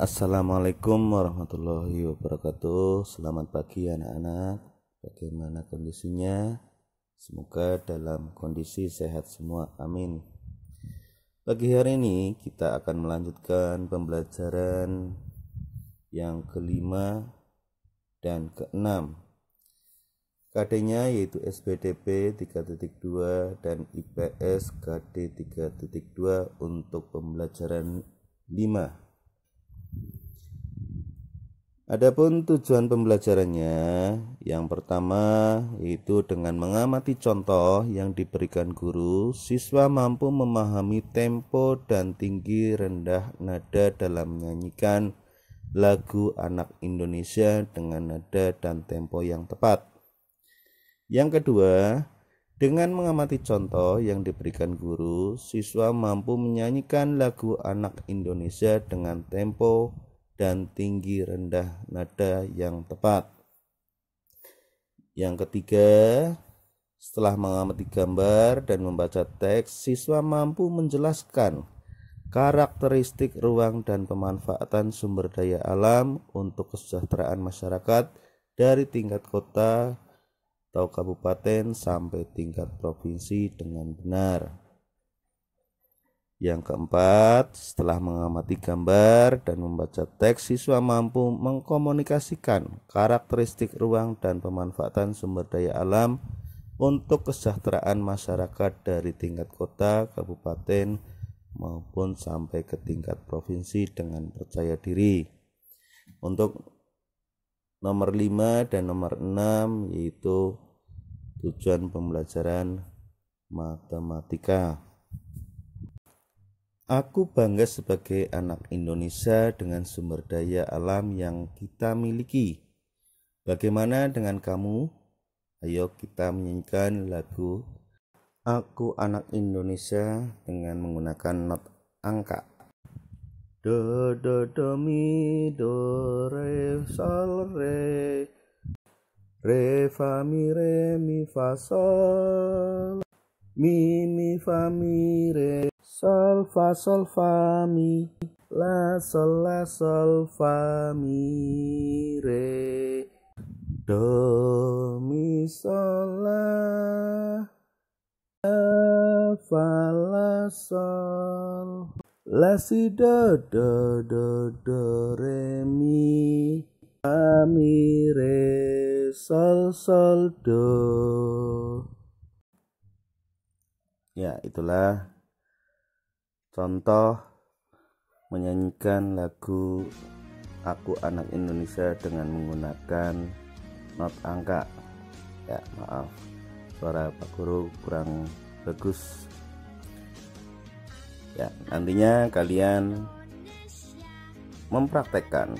Assalamualaikum warahmatullahi wabarakatuh. Selamat pagi anak-anak. Bagaimana kondisinya? Semoga dalam kondisi sehat semua. Amin. Pagi hari ini kita akan melanjutkan pembelajaran yang kelima dan keenam. KD-nya yaitu SPDP 3.2 dan IPS KD 3.2 untuk pembelajaran 5. Adapun tujuan pembelajarannya, yang pertama yaitu dengan mengamati contoh yang diberikan guru, siswa mampu memahami tempo dan tinggi rendah nada dalam menyanyikan lagu anak Indonesia dengan nada dan tempo yang tepat. Yang kedua, dengan mengamati contoh yang diberikan guru, siswa mampu menyanyikan lagu anak Indonesia dengan tempo dan tinggi rendah nada yang tepat. Yang ketiga, setelah mengamati gambar dan membaca teks, siswa mampu menjelaskan karakteristik ruang dan pemanfaatan sumber daya alam untuk kesejahteraan masyarakat dari tingkat kota atau kabupaten sampai tingkat provinsi dengan benar. Yang keempat, setelah mengamati gambar dan membaca teks, siswa mampu mengkomunikasikan karakteristik ruang dan pemanfaatan sumber daya alam untuk kesejahteraan masyarakat dari tingkat kota, kabupaten, maupun sampai ke tingkat provinsi dengan percaya diri. Untuk nomor 5 dan nomor 6 yaitu tujuan pembelajaran matematika. Aku bangga sebagai anak Indonesia dengan sumber daya alam yang kita miliki. Bagaimana dengan kamu? Ayo kita menyanyikan lagu Aku Anak Indonesia dengan menggunakan not angka. Do do do mi do re sol re, re fa mi fa sol, mi fa mi re, sol fa mi, la sol fa mi re, do mi sol la fa la sol, la si do re mi, fa mi re sol do. Ya, itulah contoh menyanyikan lagu Aku Anak Indonesia dengan menggunakan not angka. Ya, maaf, suara Pak Guru kurang bagus. Ya, nantinya kalian mempraktekkan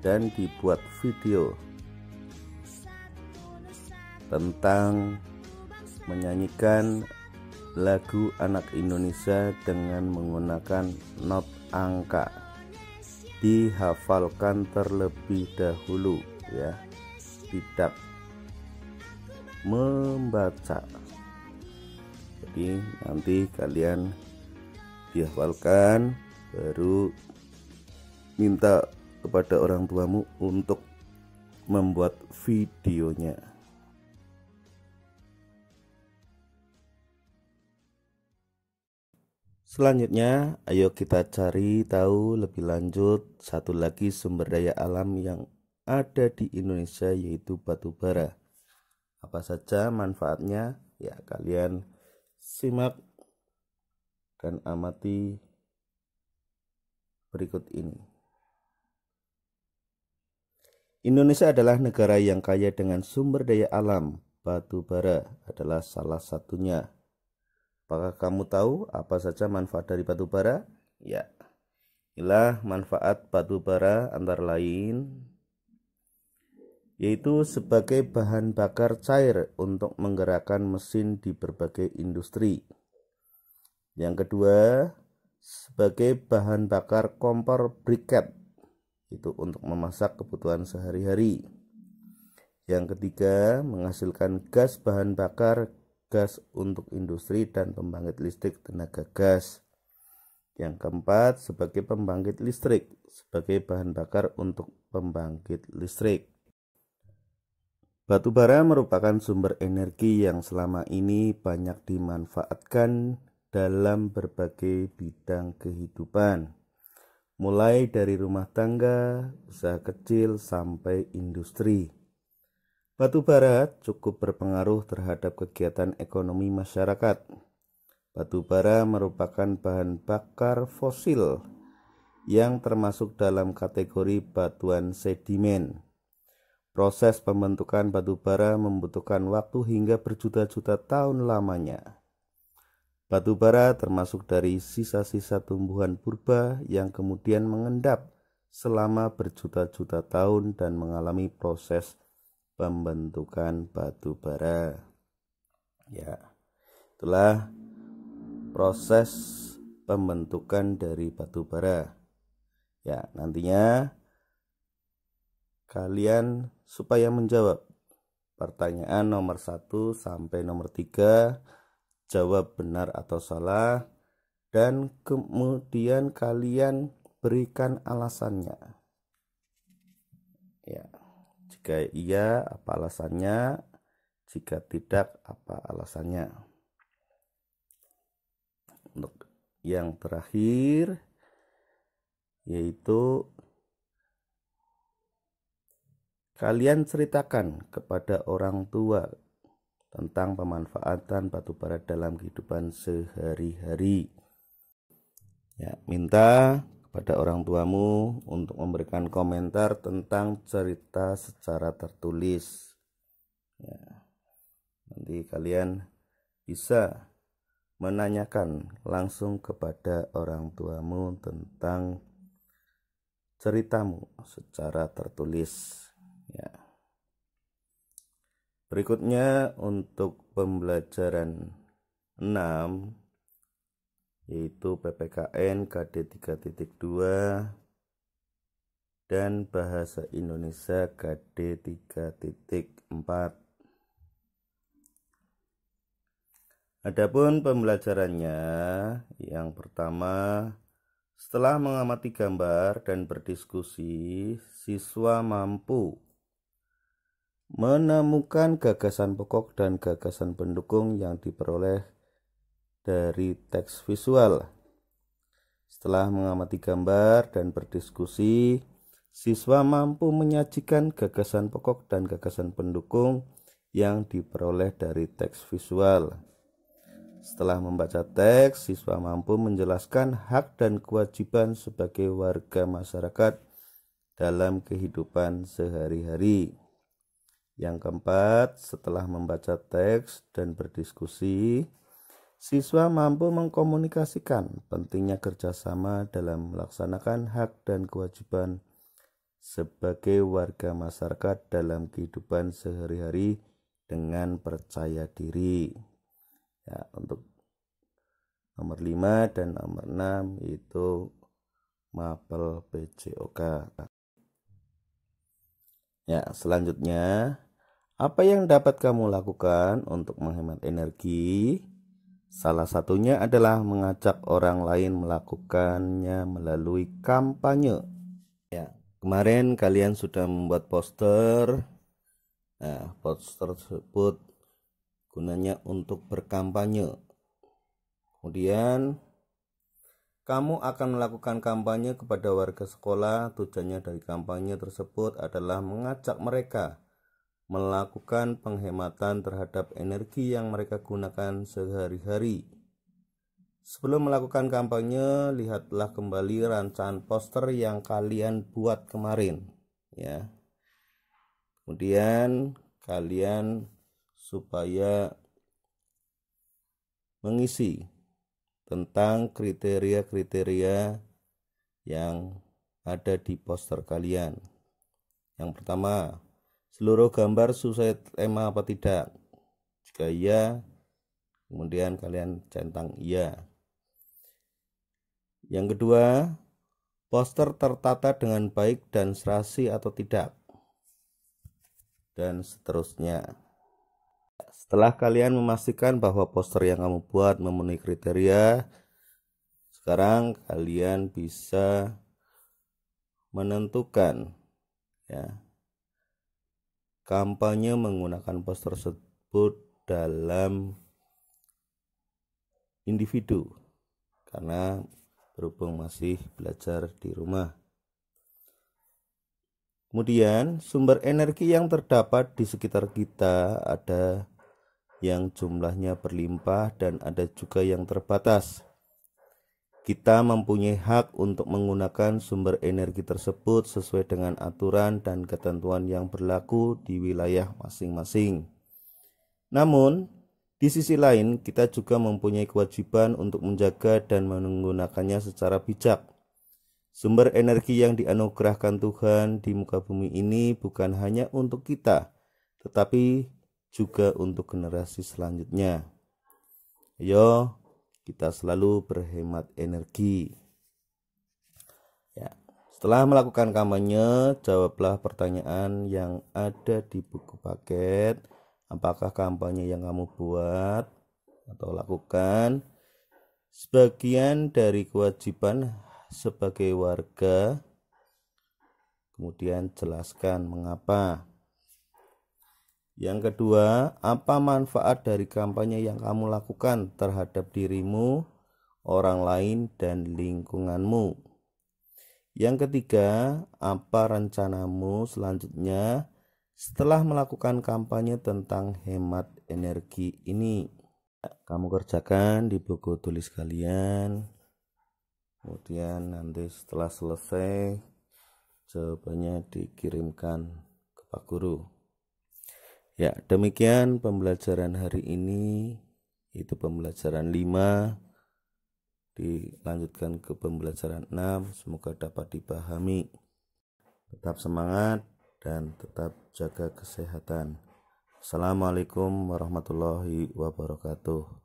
dan dibuat video tentang menyanyikan lagu anak Indonesia dengan menggunakan not angka. Dihafalkan terlebih dahulu ya, tidak membaca. Jadi nanti kalian dihafalkan, baru minta kepada orang tuamu untuk membuat videonya. Selanjutnya, ayo kita cari tahu lebih lanjut satu lagi sumber daya alam yang ada di Indonesia, yaitu batu bara. Apa saja manfaatnya? Ya, kalian simak dan amati berikut ini. Indonesia adalah negara yang kaya dengan sumber daya alam. Batu bara adalah salah satunya. Apakah kamu tahu apa saja manfaat dari batu bara? Ya, inilah manfaat batu bara antara lain yaitu sebagai bahan bakar cair untuk menggerakkan mesin di berbagai industri. Yang kedua, sebagai bahan bakar kompor briket, itu untuk memasak kebutuhan sehari-hari. Yang ketiga, menghasilkan gas bahan bakar gas untuk industri dan pembangkit listrik tenaga gas. Yang keempat, sebagai pembangkit listrik, sebagai bahan bakar untuk pembangkit listrik. Batu bara merupakan sumber energi yang selama ini banyak dimanfaatkan dalam berbagai bidang kehidupan, mulai dari rumah tangga, usaha kecil, sampai industri. Batu bara cukup berpengaruh terhadap kegiatan ekonomi masyarakat. Batu bara merupakan bahan bakar fosil yang termasuk dalam kategori batuan sedimen. Proses pembentukan batu bara membutuhkan waktu hingga berjuta-juta tahun lamanya. Batu bara termasuk dari sisa-sisa tumbuhan purba yang kemudian mengendap selama berjuta-juta tahun dan mengalami proses pembentukan batu bara. Ya, itulah proses pembentukan dari batu bara. Ya, nantinya kalian supaya menjawab pertanyaan nomor 1 sampai nomor 3, jawab benar atau salah, dan kemudian kalian berikan alasannya. Ya, jika iya apa alasannya, jika tidak apa alasannya. Untuk yang terakhir yaitu kalian ceritakan kepada orang tua tentang pemanfaatan batu bara dalam kehidupan sehari-hari. Ya, minta kepada orang tuamu untuk memberikan komentar tentang cerita secara tertulis. Ya, nanti kalian bisa menanyakan langsung kepada orang tuamu tentang ceritamu secara tertulis. Ya. Berikutnya untuk pembelajaran 6 yaitu PPKN KD 3.2 dan Bahasa Indonesia KD 3.4. Adapun pembelajarannya, yang pertama, setelah mengamati gambar dan berdiskusi, siswa mampu menemukan gagasan pokok dan gagasan pendukung yang diperoleh dari teks visual. Setelah mengamati gambar dan berdiskusi, siswa mampu menyajikan gagasan pokok dan gagasan pendukung yang diperoleh dari teks visual. Setelah membaca teks, siswa mampu menjelaskan hak dan kewajiban sebagai warga masyarakat dalam kehidupan sehari-hari. Yang keempat, setelah membaca teks dan berdiskusi, siswa mampu mengkomunikasikan pentingnya kerjasama dalam melaksanakan hak dan kewajiban sebagai warga masyarakat dalam kehidupan sehari-hari dengan percaya diri. Ya, untuk nomor 5 dan nomor 6 itu mapel PJOK. Ya, selanjutnya, apa yang dapat kamu lakukan untuk menghemat energi? Salah satunya adalah mengajak orang lain melakukannya melalui kampanye. Ya, kemarin kalian sudah membuat poster. Nah, poster tersebut gunanya untuk berkampanye. Kemudian kamu akan melakukan kampanye kepada warga sekolah. Tujuannya dari kampanye tersebut adalah mengajak mereka melakukan penghematan terhadap energi yang mereka gunakan sehari-hari. Sebelum melakukan kampanye, lihatlah kembali rancangan poster yang kalian buat kemarin, ya. Kemudian kalian supaya mengisi tentang kriteria-kriteria yang ada di poster kalian. Yang pertama, seluruh gambar sesuai tema apa tidak? Jika iya, kemudian kalian centang iya. Yang kedua, poster tertata dengan baik dan serasi atau tidak, dan seterusnya. Setelah kalian memastikan bahwa poster yang kamu buat memenuhi kriteria, Sekarang kalian bisa menentukan ya kampanye menggunakan pos tersebut dalam individu, karena berhubung masih belajar di rumah. Kemudian sumber energi yang terdapat di sekitar kita ada yang jumlahnya berlimpah dan ada juga yang terbatas. Kita mempunyai hak untuk menggunakan sumber energi tersebut sesuai dengan aturan dan ketentuan yang berlaku di wilayah masing-masing. Namun, di sisi lain, kita juga mempunyai kewajiban untuk menjaga dan menggunakannya secara bijak. Sumber energi yang dianugerahkan Tuhan di muka bumi ini bukan hanya untuk kita, tetapi juga untuk generasi selanjutnya. Ayo, kita selalu berhemat energi. Ya, setelah melakukan kampanye, jawablah pertanyaan yang ada di buku paket. Apakah kampanye yang kamu buat atau lakukan sebagian dari kewajiban sebagai warga? Kemudian jelaskan mengapa. Yang kedua, apa manfaat dari kampanye yang kamu lakukan terhadap dirimu, orang lain, dan lingkunganmu? Yang ketiga, apa rencanamu selanjutnya setelah melakukan kampanye tentang hemat energi ini? Kamu kerjakan di buku tulis kalian. Kemudian nanti setelah selesai, jawabannya dikirimkan ke Pak Guru. Ya, demikian pembelajaran hari ini. Itu pembelajaran 5. Dilanjutkan ke pembelajaran 6. Semoga dapat dipahami. Tetap semangat dan tetap jaga kesehatan. Assalamualaikum warahmatullahi wabarakatuh.